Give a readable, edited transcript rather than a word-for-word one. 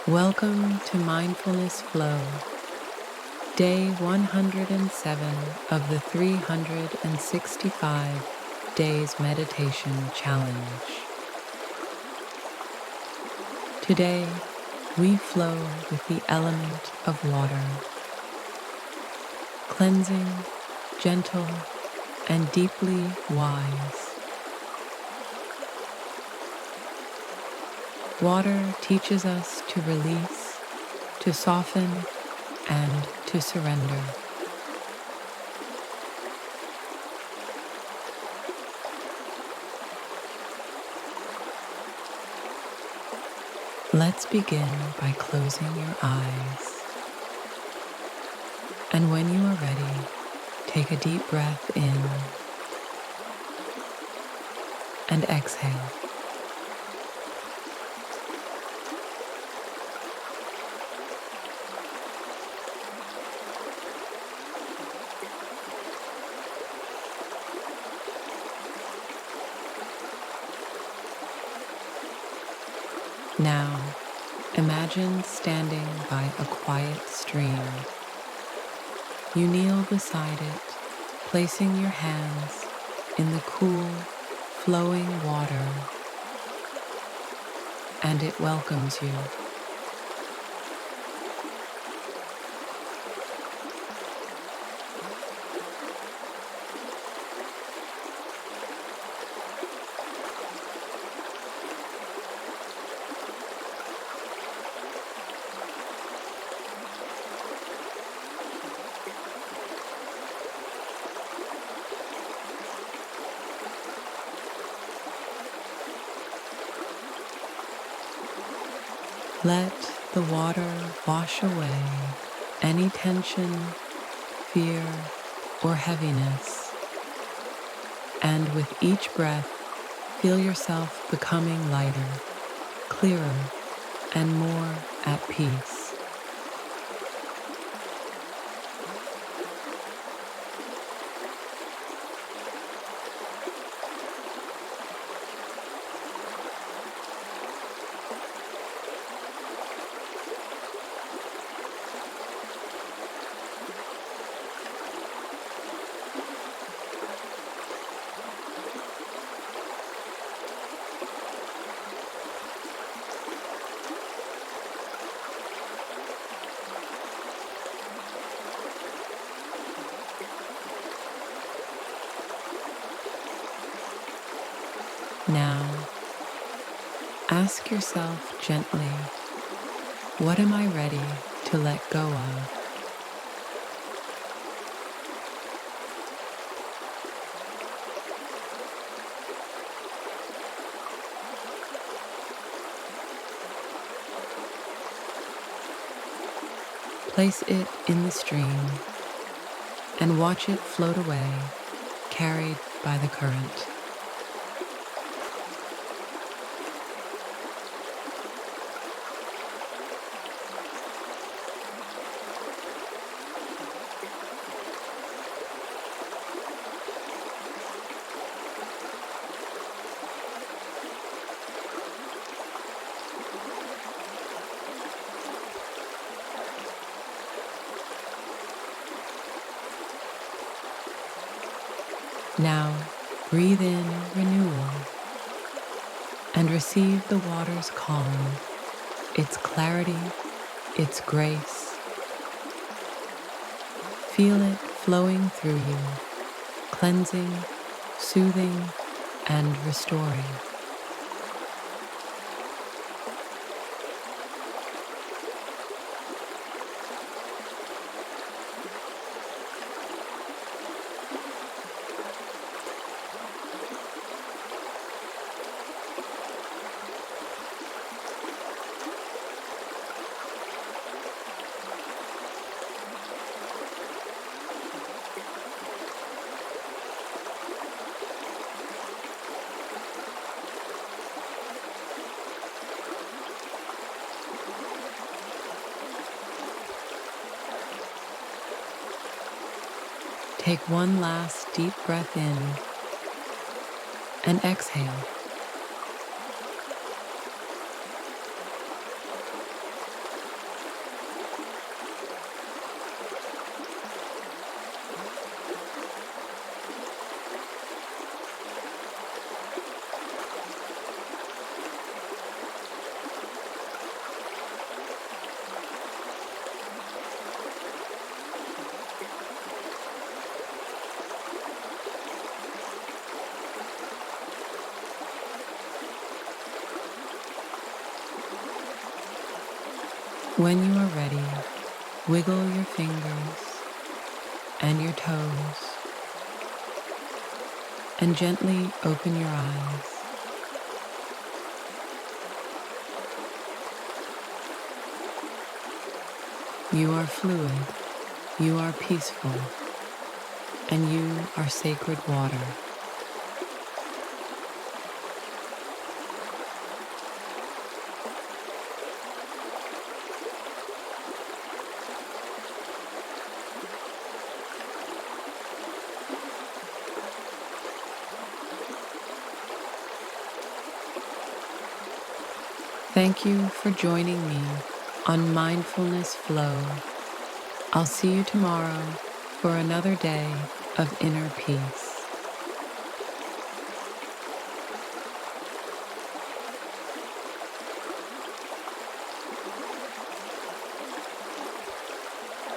Welcome to Mindfulness Flow, day 107 of the 365 Days Meditation Challenge. Today, we flow with the element of water, cleansing, gentle, and deeply wise. Water teaches us to release, to soften, and to surrender. Let's begin by closing your eyes. And when you are ready, take a deep breath in and exhale. Now, imagine standing by a quiet stream. You kneel beside it, placing your hands in the cool, flowing water, and it welcomes you. Let the water wash away any tension, fear, or heaviness. And with each breath, feel yourself becoming lighter, clearer, and more at peace. Now, ask yourself gently, what am I ready to let go of? Place it in the stream and watch it float away, carried by the current. Now, breathe in renewal and receive the water's calm, its clarity, its grace. Feel it flowing through you, cleansing, soothing, and restoring. Take one last deep breath in and exhale. When you are ready, wiggle your fingers and your toes and gently open your eyes. You are fluid, you are peaceful, and you are sacred water. Thank you for joining me on Mindfulness Flow. I'll see you tomorrow for another day of inner peace.